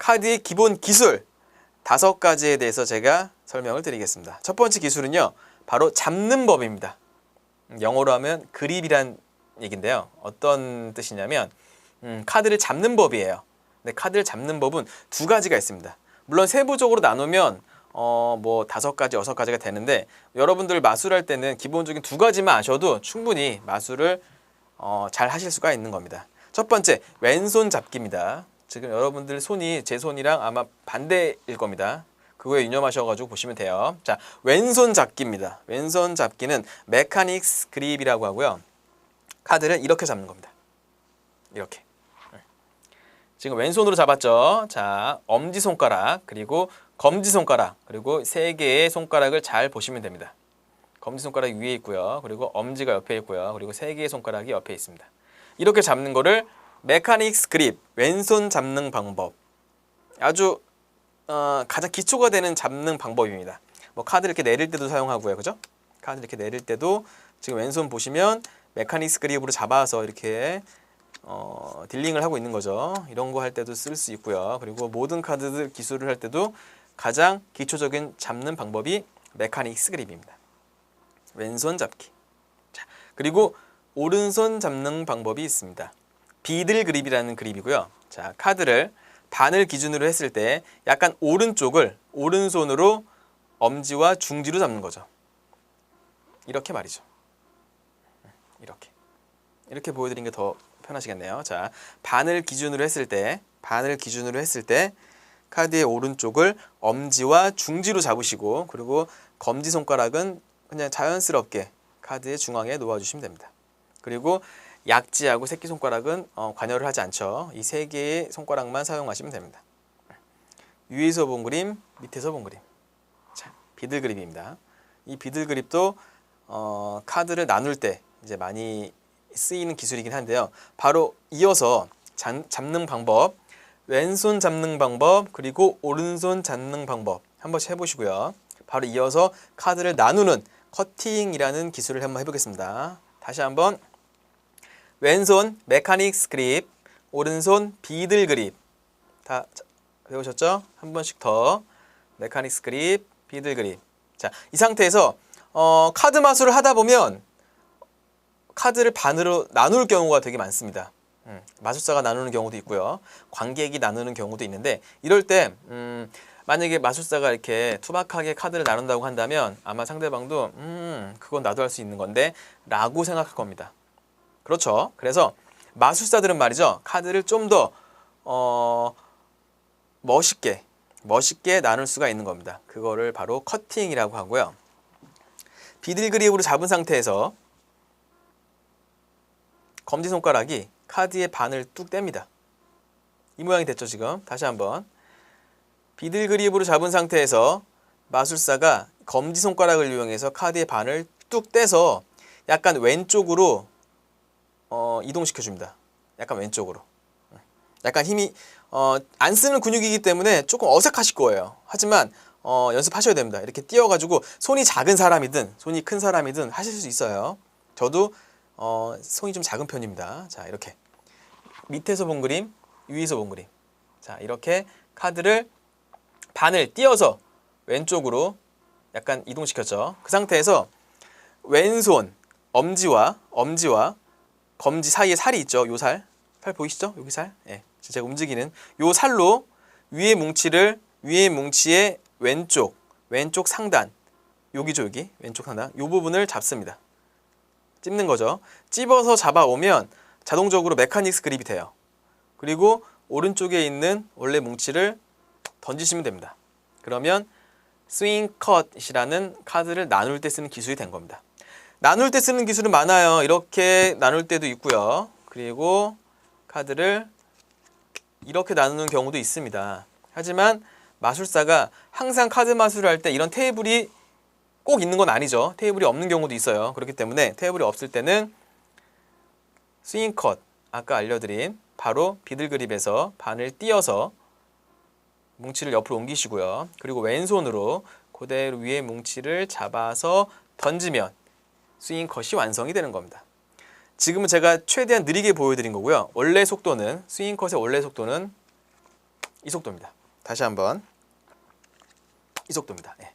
카드의 기본 기술 5가지에 대해서 제가 설명을 드리겠습니다. 첫 번째 기술은요, 바로 잡는 법입니다. 영어로 하면 그립이란 얘기인데요. 어떤 뜻이냐면 카드를 잡는 법이에요. 근데 카드를 잡는 법은 2가지가 있습니다. 물론 세부적으로 나누면 뭐 5가지, 6가지가 되는데 여러분들 마술할 때는 기본적인 2가지만 아셔도 충분히 마술을 잘 하실 수가 있는 겁니다. 첫 번째, 왼손 잡기입니다. 지금 여러분들 손이 제 손이랑 아마 반대일 겁니다. 그거에 유념하셔가지고 보시면 돼요. 자, 왼손 잡기입니다. 왼손 잡기는 메카닉스 그립이라고 하고요. 카드를 이렇게 잡는 겁니다. 이렇게. 지금 왼손으로 잡았죠. 자, 엄지손가락, 그리고 검지손가락, 그리고 3개의 손가락을 잘 보시면 됩니다. 검지손가락이 위에 있고요. 그리고 엄지가 옆에 있고요. 그리고 3개의 손가락이 옆에 있습니다. 이렇게 잡는 거를 메카닉스 그립, 왼손 잡는 방법. 아주 가장 기초가 되는 잡는 방법입니다. 뭐 카드 이렇게 내릴 때도 사용하고요. 그죠? 카드 이렇게 내릴 때도 지금 왼손 보시면 메카닉스 그립으로 잡아서 이렇게 딜링을 하고 있는 거죠. 이런 거 할 때도 쓸 수 있고요. 그리고 모든 카드들 기술을 할 때도 가장 기초적인 잡는 방법이 메카닉스 그립입니다. 왼손 잡기. 자, 그리고 오른손 잡는 방법이 있습니다. 비들 그립이라는 그립이고요. 자, 카드를 반을 기준으로 했을 때 약간 오른쪽을 오른손으로 엄지와 중지로 잡는 거죠. 이렇게 말이죠. 이렇게 보여드린 게 더 편하시겠네요. 자, 반을 기준으로 했을 때 카드의 오른쪽을 엄지와 중지로 잡으시고, 그리고 검지손가락은 그냥 자연스럽게 카드의 중앙에 놓아주시면 됩니다. 그리고 약지하고 새끼손가락은 관여를 하지 않죠. 이 3개의 손가락만 사용하시면 됩니다. 위에서 본 그림, 밑에서 본 그림. 자, 비들 그립입니다. 이 비들 그립도 카드를 나눌 때 이제 많이 쓰이는 기술이긴 한데요. 바로 이어서 잡는 방법, 왼손 잡는 방법, 그리고 오른손 잡는 방법 한 번씩 해보시고요. 바로 이어서 카드를 나누는 커팅이라는 기술을 한번 해보겠습니다. 다시 한번 왼손 메카닉스 그립, 오른손 비들 그립. 다 배우셨죠? 한 번씩 더 메카닉스 그립, 비들 그립. 자, 이 상태에서 카드 마술을 하다 보면 카드를 반으로 나눌 경우가 되게 많습니다. 마술사가 나누는 경우도 있고요. 관객이 나누는 경우도 있는데, 이럴 때 만약에 마술사가 이렇게 투박하게 카드를 나눈다고 한다면 아마 상대방도 그건 나도 할 수 있는 건데 라고 생각할 겁니다. 그렇죠. 그래서 마술사들은 말이죠, 카드를 좀 더 멋있게 나눌 수가 있는 겁니다. 그거를 바로 커팅이라고 하고요. 비들 그립으로 잡은 상태에서 검지손가락이 카드의 반을 뚝 뗍니다. 이 모양이 됐죠, 지금. 다시 한번. 비들 그립으로 잡은 상태에서 마술사가 검지손가락을 이용해서 카드의 반을 뚝 떼서 약간 왼쪽으로 이동시켜줍니다. 약간 왼쪽으로. 약간 힘이 안 쓰는 근육이기 때문에 조금 어색하실 거예요. 하지만 연습하셔야 됩니다. 이렇게 띄워가지고 손이 작은 사람이든 손이 큰 사람이든 하실 수 있어요. 저도 손이 좀 작은 편입니다. 자, 이렇게 밑에서 본 그림, 위에서 본 그림. 자, 이렇게 카드를 반을 띄어서 왼쪽으로 약간 이동시켰죠. 그 상태에서 왼손 엄지와 검지 사이에 살이 있죠. 요 살 보이시죠? 여기 살. 예. 제가 움직이는 요 살로 위의 뭉치의 왼쪽 상단, 여기죠, 여기 왼쪽 상단, 요 부분을 잡습니다. 찝는 거죠. 찝어서 잡아오면 자동적으로 메카닉스 그립이 돼요. 그리고 오른쪽에 있는 원래 뭉치를 던지시면 됩니다. 그러면 스윙 컷이라는 카드를 나눌 때 쓰는 기술이 된 겁니다. 나눌 때 쓰는 기술은 많아요. 이렇게 나눌 때도 있고요. 그리고 카드를 이렇게 나누는 경우도 있습니다. 하지만 마술사가 항상 카드 마술을 할 때 이런 테이블이 꼭 있는 건 아니죠. 테이블이 없는 경우도 있어요. 그렇기 때문에 테이블이 없을 때는 스윙 컷, 아까 알려드린 바로 비들 그립에서 반을 띄어서 뭉치를 옆으로 옮기시고요. 그리고 왼손으로 그대로 위에 뭉치를 잡아서 던지면 스윙 컷이 완성이 되는 겁니다. 지금은 제가 최대한 느리게 보여드린 거고요. 원래 속도는, 스윙 컷의 원래 속도는 이 속도입니다. 다시 한번 이 속도입니다. 예.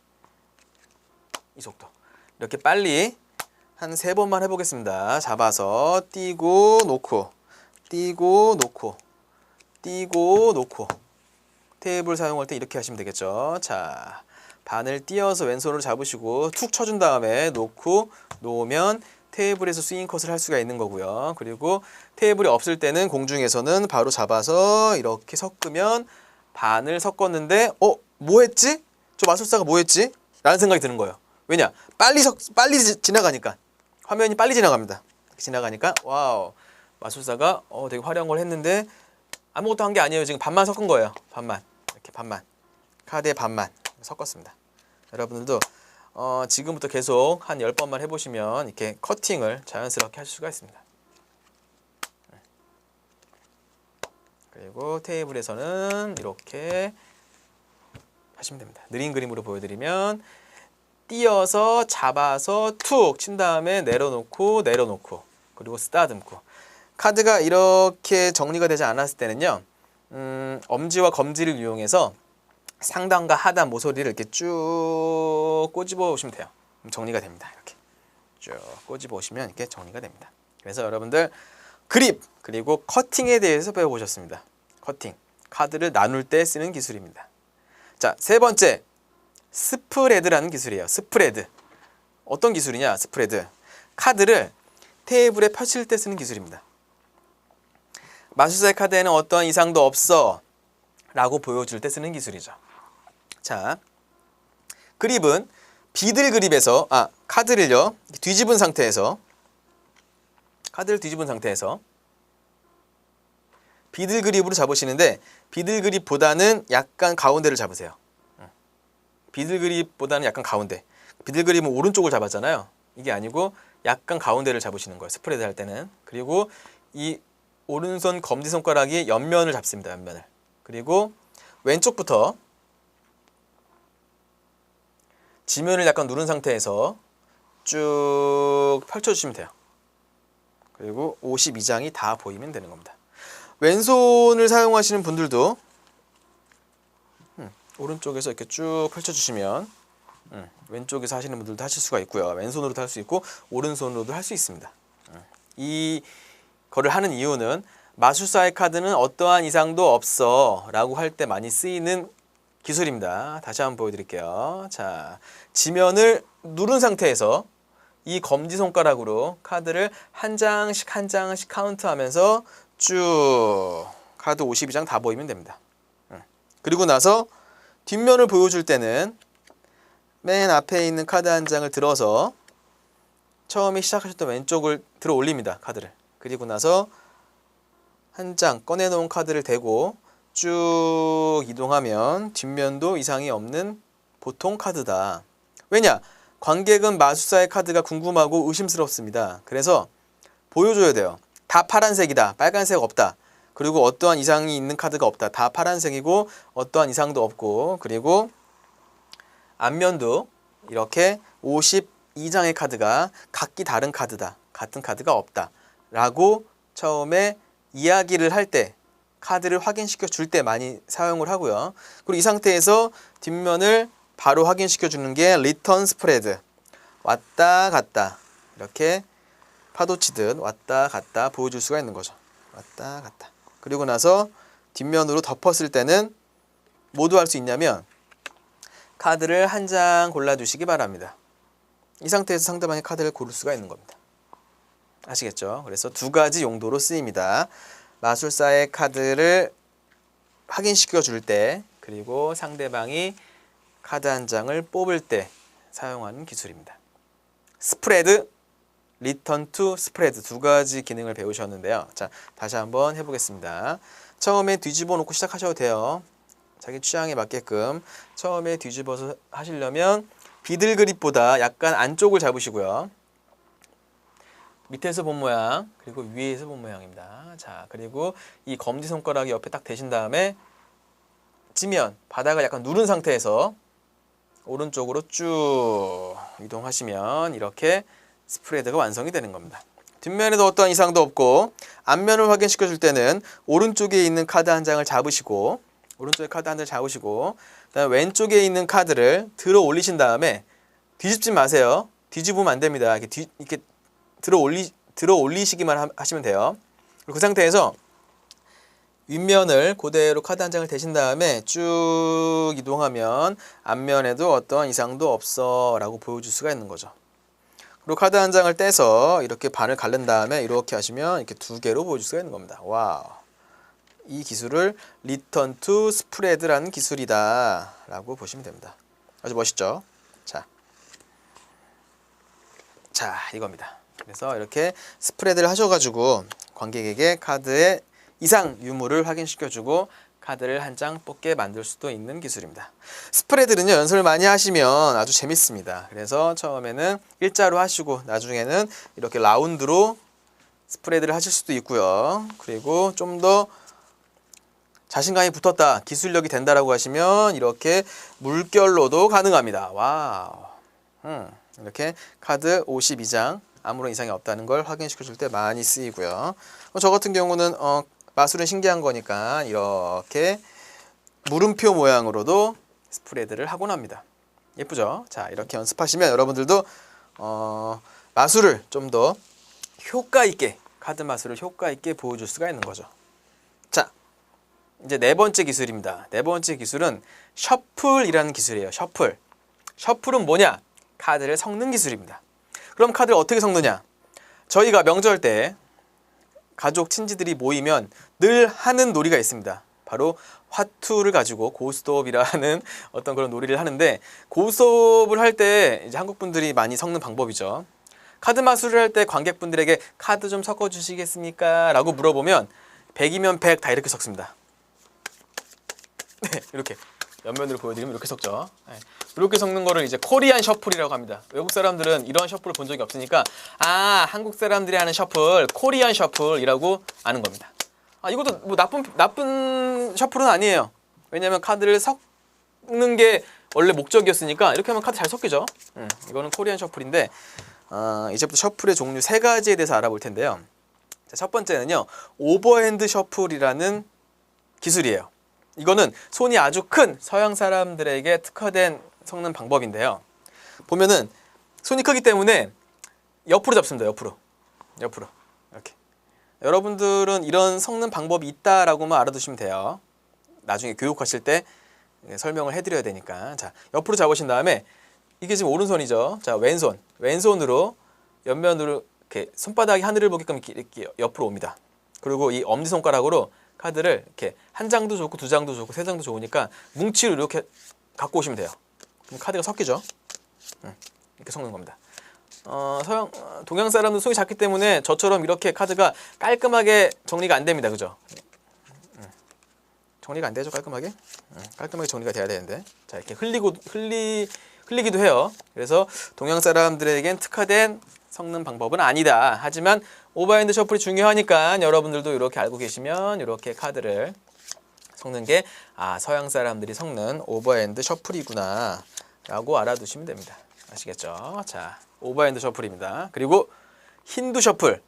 이 속도. 이렇게 빨리 한 3번만 해보겠습니다. 잡아서 띄고 놓고 띄고 놓고 띄고 놓고 테이블 사용할 때 이렇게 하시면 되겠죠. 자, 반을 띄어서 왼손으로 잡으시고 툭 쳐준 다음에 놓고 놓으면 테이블에서 스윙 컷을 할 수가 있는 거고요. 그리고 테이블이 없을 때는 공중에서는 바로 잡아서 이렇게 섞으면 반을 섞었는데 뭐 했지? 저 마술사가 뭐 했지? 라는 생각이 드는 거예요. 왜냐? 빨리 지나가니까. 화면이 빨리 지나갑니다. 지나가니까 와우, 마술사가 되게 화려한 걸 했는데 아무것도 한 게 아니에요. 지금 반만 섞은 거예요. 반만. 이렇게 반만. 카드의 반만 섞었습니다. 여러분들도 지금부터 계속 한 10번만 해보시면 이렇게 커팅을 자연스럽게 하실 수가 있습니다. 그리고 테이블에서는 이렇게 하시면 됩니다. 느린 그림으로 보여드리면 띄어서 잡아서 툭 친 다음에 내려놓고 그리고 쓰다듬고. 카드가 이렇게 정리가 되지 않았을 때는요, 엄지와 검지를 이용해서 상단과 하단 모서리를 이렇게 쭉 꼬집어 오시면 돼요. 정리가 됩니다. 이렇게 쭉 꼬집어 오시면 이렇게 정리가 됩니다. 그래서 여러분들 그립 그리고 커팅에 대해서 배워보셨습니다. 커팅, 카드를 나눌 때 쓰는 기술입니다. 자, 3번째, 스프레드라는 기술이에요. 스프레드. 어떤 기술이냐? 스프레드. 카드를 테이블에 펼칠 때 쓰는 기술입니다. 마술사의 카드에는 어떤 이상도 없어 라고 보여줄 때 쓰는 기술이죠. 자, 그립은 비들 그립에서 카드를요 뒤집은 상태에서 카드를 뒤집은 상태에서 비들 그립으로 잡으시는데 비들 그립보다는 약간 가운데를 잡으세요. 비들 그립보다는 약간 가운데. 비들 그립은 오른쪽을 잡았잖아요. 이게 아니고 약간 가운데를 잡으시는 거예요. 스프레드 할 때는. 그리고 이 오른손 검지손가락이 옆면을 잡습니다. 옆면을. 그리고 왼쪽부터 지면을 약간 누른 상태에서 쭉 펼쳐주시면 돼요. 그리고 52장이 다 보이면 되는 겁니다. 왼손을 사용하시는 분들도 오른쪽에서 이렇게 쭉 펼쳐주시면 왼쪽에서 하시는 분들도 하실 수가 있고요. 왼손으로도 할 수 있고 오른손으로도 할 수 있습니다. 이 거를 하는 이유는 마술사의 카드는 어떠한 이상도 없어 라고 할 때 많이 쓰이는 기술입니다. 다시 한번 보여드릴게요. 자, 지면을 누른 상태에서 이 검지손가락으로 카드를 한 장씩 한 장씩 카운트하면서 쭉 카드 52장 다 보이면 됩니다. 그리고 나서 뒷면을 보여줄 때는 맨 앞에 있는 카드 한 장을 들어서 처음에 시작하셨던 왼쪽을 들어 올립니다. 카드를. 그리고 나서 한 장 꺼내놓은 카드를 대고 쭉 이동하면 뒷면도 이상이 없는 보통 카드다. 왜냐? 관객은 마술사의 카드가 궁금하고 의심스럽습니다. 그래서 보여줘야 돼요. 다 파란색이다. 빨간색 없다. 그리고 어떠한 이상이 있는 카드가 없다. 다 파란색이고 어떠한 이상도 없고, 그리고 앞면도 이렇게 52장의 카드가 각기 다른 카드다. 같은 카드가 없다. 라고 처음에 이야기를 할 때, 카드를 확인시켜 줄 때 많이 사용을 하고요. 그리고 이 상태에서 뒷면을 바로 확인시켜 주는 게 리턴 스프레드. 왔다 갔다 이렇게 파도 치듯 왔다 갔다 보여줄 수가 있는 거죠. 왔다 갔다. 그리고 나서 뒷면으로 덮었을 때는 뭐도 할 수 있냐면 카드를 한 장 골라주시기 바랍니다. 이 상태에서 상대방의 카드를 고를 수가 있는 겁니다. 아시겠죠? 그래서 두 가지 용도로 쓰입니다. 마술사의 카드를 확인시켜 줄 때, 그리고 상대방이 카드 한 장을 뽑을 때 사용하는 기술입니다. 스프레드, 리턴 투 스프레드 두 가지 기능을 배우셨는데요. 자, 다시 한번 해보겠습니다. 처음에 뒤집어 놓고 시작하셔도 돼요. 자기 취향에 맞게끔 처음에 뒤집어서 하시려면 비들 그립보다 약간 안쪽을 잡으시고요. 밑에서 본 모양, 그리고 위에서 본 모양입니다. 자, 그리고 이 검지손가락이 옆에 딱 대신 다음에 지면, 바닥을 약간 누른 상태에서 오른쪽으로 쭉 이동하시면 이렇게 스프레드가 완성이 되는 겁니다. 뒷면에도 어떠한 이상도 없고 앞면을 확인시켜 줄 때는 오른쪽에 있는 카드 한 장을 잡으시고 오른쪽에 카드 한 장 잡으시고 그다음에 왼쪽에 있는 카드를 들어 올리신 다음에 뒤집지 마세요. 뒤집으면 안 됩니다. 이렇게 들어 올리시기만 하시면 돼요. 그리고 그 상태에서 윗면을 그대로 카드 한 장을 대신 다음에 쭉 이동하면 앞면에도 어떤 이상도 없어 라고 보여줄 수가 있는 거죠. 그리고 카드 한 장을 떼서 이렇게 반을 가른 다음에 이렇게 하시면 이렇게 두 개로 보여줄 수가 있는 겁니다. 와우. 이 기술을 리턴 투 스프레드라는 기술이다 라고 보시면 됩니다. 아주 멋있죠? 자, 이겁니다. 그래서 이렇게 스프레드를 하셔가지고 관객에게 카드의 이상 유무를 확인시켜주고 카드를 한 장 뽑게 만들 수도 있는 기술입니다. 스프레드는요, 연습을 많이 하시면 아주 재밌습니다. 그래서 처음에는 일자로 하시고 나중에는 이렇게 라운드로 스프레드를 하실 수도 있고요. 그리고 좀 더 자신감이 붙었다, 기술력이 된다라고 하시면 이렇게 물결로도 가능합니다. 와우. 이렇게 카드 52장 아무런 이상이 없다는 걸 확인시켜 줄 때 많이 쓰이고요. 저 같은 경우는 마술은 신기한 거니까 이렇게 물음표 모양으로도 스프레드를 하곤 합니다. 예쁘죠? 자, 이렇게 연습하시면 여러분들도 마술을 좀 더 효과 있게, 카드 마술을 효과 있게 보여줄 수가 있는 거죠. 자, 이제 네 번째 기술입니다. 네 번째 기술은 셔플이라는 기술이에요. 셔플. 셔플은 뭐냐? 카드를 섞는 기술입니다. 그럼 카드를 어떻게 섞느냐? 저희가 명절 때 가족 친지들이 모이면 늘 하는 놀이가 있습니다. 바로 화투를 가지고 고스톱이라는 어떤 그런 놀이를 하는데, 고스톱을 할 때 이제 한국 분들이 많이 섞는 방법이죠. 카드 마술을 할 때 관객분들에게 카드 좀 섞어 주시겠습니까? 라고 물어보면 100이면 100 다 이렇게 섞습니다. 네, 이렇게 옆면으로 보여드리면 이렇게 섞죠. 네. 이렇게 섞는 거를 이제 코리안 셔플이라고 합니다. 외국 사람들은 이런 셔플을 본 적이 없으니까 한국 사람들이 하는 셔플, 코리안 셔플이라고 아는 겁니다. 이것도 뭐 나쁜 셔플은 아니에요. 왜냐하면 카드를 섞는 게 원래 목적이었으니까 이렇게 하면 카드 잘 섞이죠. 이거는 코리안 셔플인데 이제부터 셔플의 종류 세 가지에 대해서 알아볼 텐데요. 자, 첫 번째는요, 오버핸드 셔플이라는 기술이에요. 이거는 손이 아주 큰 서양 사람들에게 특화된 섞는 방법인데요. 보면은 손이 크기 때문에 옆으로 잡습니다. 옆으로 이렇게. 여러분들은 이런 섞는 방법이 있다라고만 알아두시면 돼요. 나중에 교육하실 때 설명을 해드려야 되니까. 자, 옆으로 잡으신 다음에 이게 지금 오른손이죠. 자, 왼손으로 옆면으로 이렇게 손바닥이 하늘을 보게끔 이렇게 옆으로 옵니다. 그리고 이 엄지 손가락으로 카드를 이렇게 한 장도 좋고 두 장도 좋고 세 장도 좋으니까 뭉치로 이렇게 갖고 오시면 돼요. 그럼 카드가 섞이죠. 이렇게 섞는 겁니다. 동양 사람들 손이 작기 때문에 저처럼 이렇게 카드가 깔끔하게 정리가 안 됩니다. 그죠? 정리가 안 되죠, 깔끔하게? 깔끔하게 정리가 돼야 되는데. 자, 이렇게 흘리기도 해요. 그래서 동양 사람들에겐 특화된 섞는 방법은 아니다. 하지만 오버핸드 셔플이 중요하니까 여러분들도 이렇게 알고 계시면 이렇게 카드를 섞는 게 서양 사람들이 섞는 오버핸드 셔플이구나 라고 알아두시면 됩니다. 아시겠죠? 자, 오버핸드 셔플입니다. 그리고 힌두 셔플,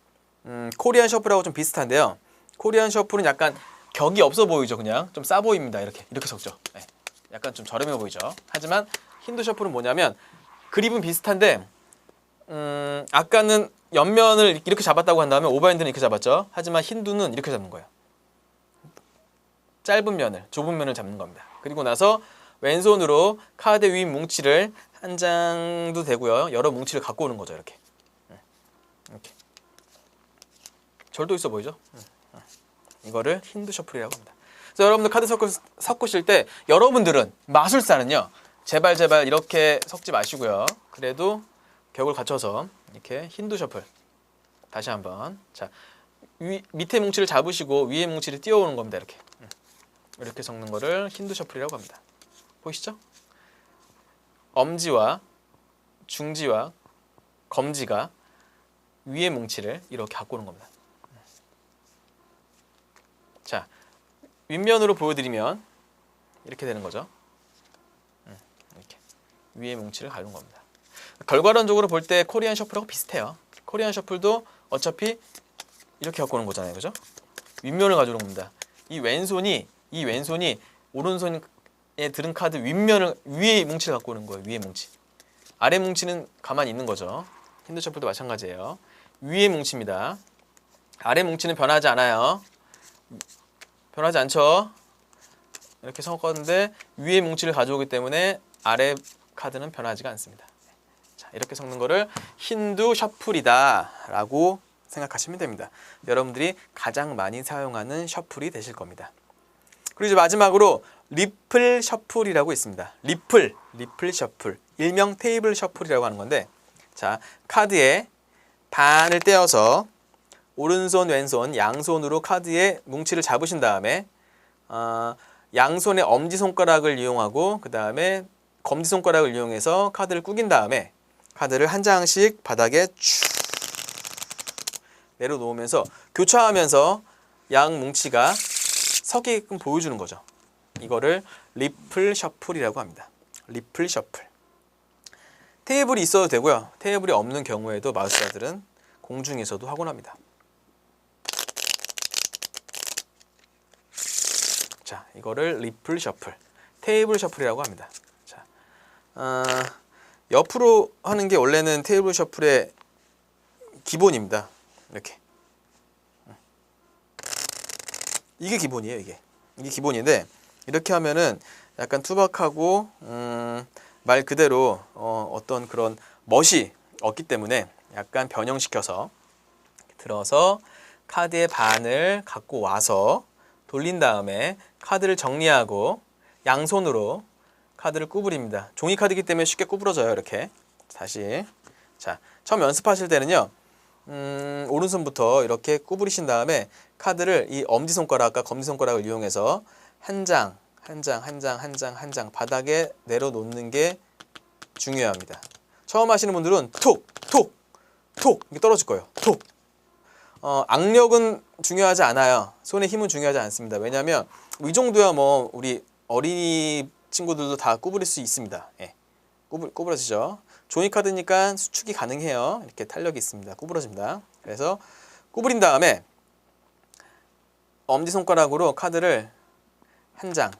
코리안 셔플하고 좀 비슷한데요. 코리안 셔플은 약간 격이 없어 보이죠. 그냥 좀 싸 보입니다. 이렇게 섞죠. 네. 약간 좀 저렴해 보이죠. 하지만 힌두 셔플은 뭐냐면 그립은 비슷한데 아까는 옆면을 이렇게 잡았다고 한다면 오버핸드는 이렇게 잡았죠. 하지만 힌두는 이렇게 잡는 거예요. 짧은 면을, 좁은 면을 잡는 겁니다. 그리고 나서 왼손으로 카드 위 뭉치를 한 장도 되고요. 여러 뭉치를 갖고 오는 거죠. 이렇게. 절도 있어 보이죠? 이거를 힌두 셔플이라고 합니다. 그래서 여러분들 카드 섞으실 때 여러분들은 마술사는요, 제발 이렇게 섞지 마시고요. 그래도 격을 갖춰서 이렇게 힌두 셔플 다시 한번. 자, 밑에 뭉치를 잡으시고 위에 뭉치를 띄워오는 겁니다. 이렇게 섞는 거를 힌두 셔플이라고 합니다. 보이시죠? 엄지와 중지와 검지가 위에 뭉치를 이렇게 갖고 오는 겁니다. 자, 윗면으로 보여드리면 이렇게 되는 거죠. 이렇게 위에 뭉치를 가는 겁니다. 결과론적으로 볼 때 코리안 셔플하고 비슷해요. 코리안 셔플도 어차피 이렇게 갖고 오는 거잖아요. 그죠? 윗면을 가져오는 겁니다. 이 왼손이 오른손에 들은 카드 윗면을 위에 뭉치를 갖고 오는 거예요. 위에 뭉치. 아래 뭉치는 가만히 있는 거죠. 힌두 셔플도 마찬가지예요. 위에 뭉치입니다. 아래 뭉치는 변하지 않아요. 변하지 않죠. 이렇게 섞었는데 위에 뭉치를 가져오기 때문에 아래 카드는 변하지가 않습니다. 자, 이렇게 섞는 거를 힌두 셔플이다 라고 생각하시면 됩니다. 여러분들이 가장 많이 사용하는 셔플이 되실 겁니다. 그리고 이제 마지막으로 리플 셔플이라고 있습니다. 리플 셔플, 일명 테이블 셔플이라고 하는 건데, 자, 카드에 반을 떼어서 오른손 왼손 양손으로 카드의 뭉치를 잡으신 다음에 양손의 엄지손가락을 이용하고 그 다음에 검지손가락을 이용해서 카드를 꾸긴 다음에 카드를 한 장씩 바닥에 쭉 내려놓으면서 교차하면서 양 뭉치가 섞이게끔 보여주는 거죠. 이거를 리플 셔플이라고 합니다. 리플 셔플. 테이블이 있어도 되고요. 테이블이 없는 경우에도 마술사들은 공중에서도 하곤 합니다. 자, 이거를 리플 셔플, 테이블 셔플이라고 합니다. 자, 옆으로 하는 게 원래는 테이블 셔플의 기본입니다. 이렇게. 이게 기본이에요, 이게 기본인데, 이렇게 하면은 약간 투박하고 말 그대로 어떤 그런 멋이 없기 때문에 약간 변형시켜서 들어서 카드의 반을 갖고 와서 돌린 다음에 카드를 정리하고 양손으로 카드를 구부립니다. 종이 카드이기 때문에 쉽게 구부러져요. 이렇게 다시. 자, 처음 연습하실 때는요, 오른손부터 이렇게 구부리신 다음에 카드를 이 엄지손가락과 검지손가락을 이용해서 한 장 바닥에 내려놓는 게 중요합니다. 처음 하시는 분들은 톡 이렇게 떨어질 거예요. 톡. 악력은 중요하지 않아요. 손의 힘은 중요하지 않습니다. 왜냐하면 이 정도야 뭐 우리 어린이 친구들도 다 구부릴 수 있습니다. 예. 구부러지죠. 종이 카드니까 수축이 가능해요. 이렇게 탄력이 있습니다. 구부러집니다. 그래서 구부린 다음에 엄지손가락으로 카드를 한 장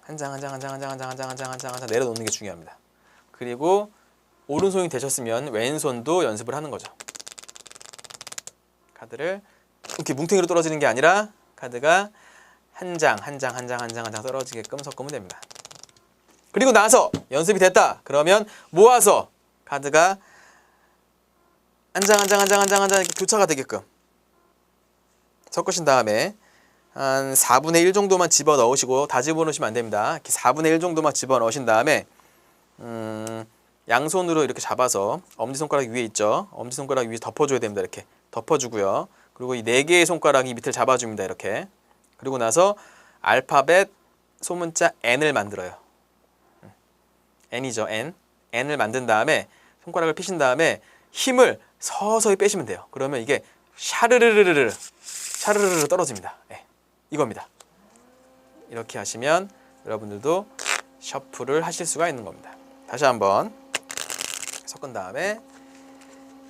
내려놓는 게 중요합니다. 그리고 오른손이 되셨으면 왼손도 연습을 하는 거죠. 카드를 이렇게 뭉탱이로 떨어지는 게 아니라 카드가 한 장 떨어지게끔 섞으면 됩니다. 그리고 나서 연습이 됐다. 그러면 모아서 카드가 한 장 이렇게 교차가 되게끔 섞으신 다음에 한 4분의 1 정도만 집어넣으시고, 다 집어넣으시면 안 됩니다. 이렇게 4분의 1 정도만 집어넣으신 다음에 양손으로 이렇게 잡아서 엄지손가락 위에 있죠. 엄지손가락 위에 덮어줘야 됩니다. 이렇게 덮어주고요. 그리고 이 4개의 손가락이 밑을 잡아줍니다. 이렇게. 그리고 나서 알파벳 소문자 N을 만들어요. N이죠. N을 만든 다음에 손가락을 피신 다음에 힘을 서서히 빼시면 돼요. 그러면 이게 샤르르르르 떨어집니다. 네, 이겁니다. 이렇게 하시면 여러분들도 셔플을 하실 수가 있는 겁니다. 다시 한번 섞은 다음에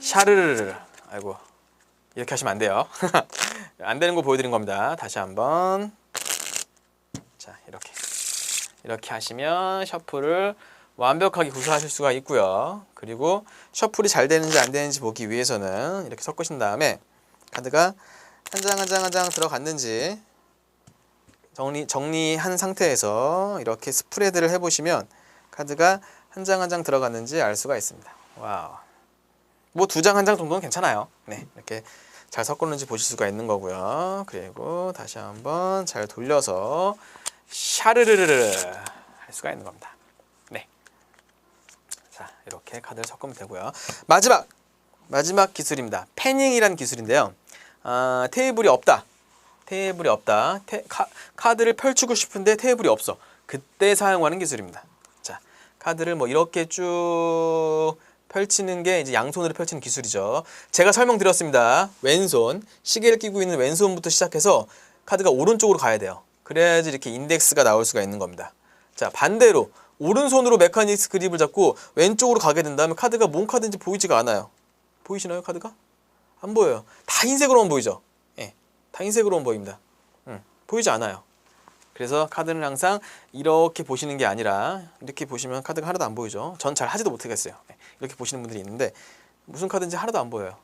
샤르르르. 아이고, 이렇게 하시면 안 돼요. 안 되는 거 보여드린 겁니다. 다시 한번. 자, 이렇게 하시면 셔플을 완벽하게 구사하실 수가 있고요. 그리고 셔플이 잘 되는지 안 되는지 보기 위해서는 이렇게 섞으신 다음에 카드가 한 장 들어갔는지 정리한 상태에서 이렇게 스프레드를 해보시면 카드가 한 장 들어갔는지 알 수가 있습니다. 와우. 뭐 2장 1장 정도는 괜찮아요. 네, 이렇게 잘 섞었는지 보실 수가 있는 거고요. 그리고 다시 한번 잘 돌려서 샤르르르르 할 수가 있는 겁니다. 네. 자, 이렇게 카드를 섞으면 되고요. 마지막 기술입니다. 패닝이라는 기술인데요. 테이블이 없다. 카드를 펼치고 싶은데 테이블이 없어. 그때 사용하는 기술입니다. 자, 카드를 뭐 이렇게 쭉 펼치는 게 이제 양손으로 펼치는 기술이죠. 제가 설명드렸습니다. 왼손, 시계를 끼고 있는 왼손부터 시작해서 카드가 오른쪽으로 가야 돼요. 그래야지 이렇게 인덱스가 나올 수가 있는 겁니다. 자, 반대로 오른손으로 메카닉스 그립을 잡고 왼쪽으로 가게 된다면 카드가 뭔 카드인지 보이지가 않아요. 보이시나요, 카드가? 안 보여요. 다 흰색으로만 보이죠? 예, 다 흰색으로만 보입니다. 보이지 않아요. 그래서 카드는 항상 이렇게 보시는 게 아니라 이렇게 보시면 카드가 하나도 안 보이죠. 전 잘 하지도 못하겠어요. 이렇게 보시는 분들이 있는데 무슨 카드인지 하나도 안 보여요.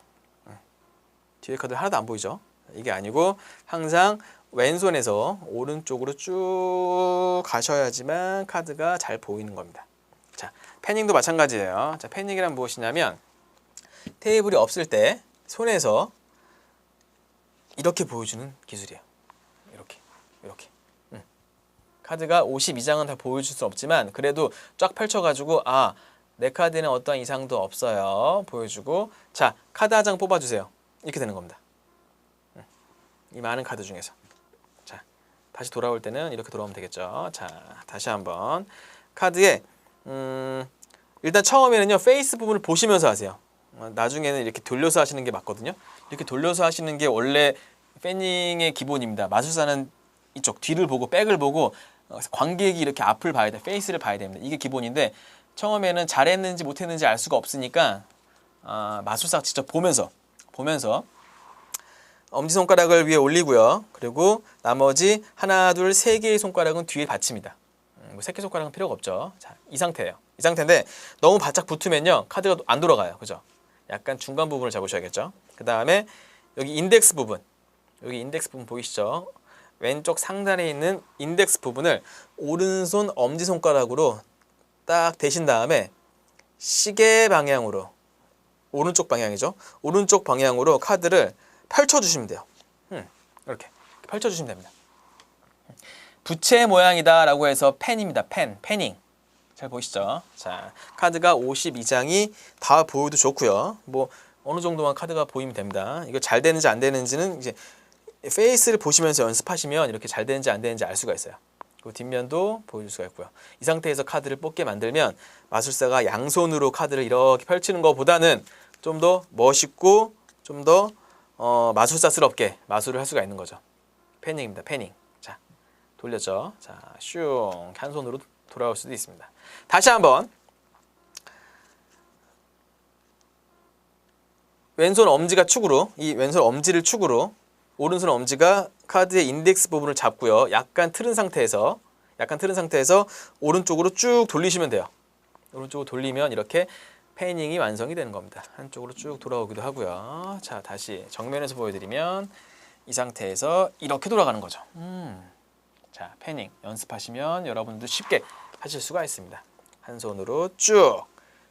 뒤에 카드 하나도 안 보이죠. 이게 아니고 항상 왼손에서 오른쪽으로 쭉 가셔야지만 카드가 잘 보이는 겁니다. 자, 패닝도 마찬가지예요. 자, 패닝이란 무엇이냐면 테이블이 없을 때 손에서 이렇게 보여주는 기술이에요. 이렇게. 카드가 52장은 다 보여줄 수 없지만 그래도 쫙 펼쳐가지고 내 카드에는 어떠한 이상도 없어요. 보여주고 자, 카드 한 장 뽑아주세요. 이렇게 되는 겁니다. 이 많은 카드 중에서. 자, 다시 돌아올 때는 이렇게 돌아오면 되겠죠. 자, 다시 한번 카드에 일단 처음에는요 페이스 부분을 보시면서 하세요. 나중에는 이렇게 돌려서 하시는 게 맞거든요. 이렇게 돌려서 하시는 게 원래 패닝의 기본입니다. 마술사는 이쪽 뒤를 보고 백을 보고 관객이 이렇게 앞을 봐야 돼, 페이스를 봐야 됩니다. 이게 기본인데 처음에는 잘했는지 못했는지 알 수가 없으니까 마술사가 직접 보면서 엄지손가락을 위에 올리고요. 그리고 나머지 하나, 둘, 세 개의 손가락은 뒤에 받칩니다. 세 개 손가락은 필요가 없죠. 자, 이 상태예요. 이 상태인데 너무 바짝 붙으면요 카드가 안 돌아가요. 그죠? 약간 중간 부분을 잡으셔야겠죠. 그 다음에 여기 인덱스 부분, 여기 인덱스 부분 보이시죠? 왼쪽 상단에 있는 인덱스 부분을 오른손 엄지손가락으로 딱 대신 다음에 시계 방향으로, 오른쪽 방향이죠. 오른쪽 방향으로 카드를 펼쳐주시면 돼요. 이렇게 펼쳐주시면 됩니다. 부채 모양이다 라고 해서 펜입니다. 패닝. 잘 보이시죠? 자, 카드가 52장이 다 보여도 좋고요. 뭐 어느 정도만 카드가 보이면 됩니다. 이거 잘 되는지 안 되는지는 이제 페이스를 보시면서 연습하시면 이렇게 잘 되는지 안 되는지 알 수가 있어요. 그리고 뒷면도 보여줄 수가 있고요. 이 상태에서 카드를 뽑게 만들면 마술사가 양손으로 카드를 이렇게 펼치는 것보다는 좀 더 멋있고 좀 더 마술사스럽게 마술을 할 수가 있는 거죠. 패닝입니다. 패닝. 자, 돌렸죠. 자, 슝 한 손으로 돌아올 수도 있습니다. 다시 한번 왼손 엄지가 축으로, 이 왼손 엄지를 축으로 오른손 엄지가 카드의 인덱스 부분을 잡고요. 약간 틀은 상태에서 오른쪽으로 쭉 돌리시면 돼요. 오른쪽으로 돌리면 이렇게 패닝이 완성이 되는 겁니다. 한쪽으로 쭉 돌아오기도 하고요. 자, 다시 정면에서 보여드리면 이 상태에서 이렇게 돌아가는 거죠. 자, 패닝 연습하시면 여러분도 쉽게 하실 수가 있습니다. 한 손으로 쭉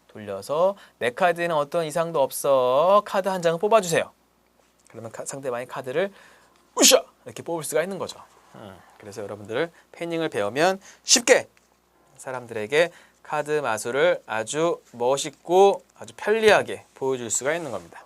돌려서 내 카드에는 어떤 이상도 없어. 카드 한 장을 뽑아주세요. 그러면 상대방의 카드를 우샤! 이렇게 뽑을 수가 있는 거죠. 그래서 여러분들 패닝을 배우면 쉽게 사람들에게 카드 마술을 아주 멋있고 아주 편리하게 보여줄 수가 있는 겁니다.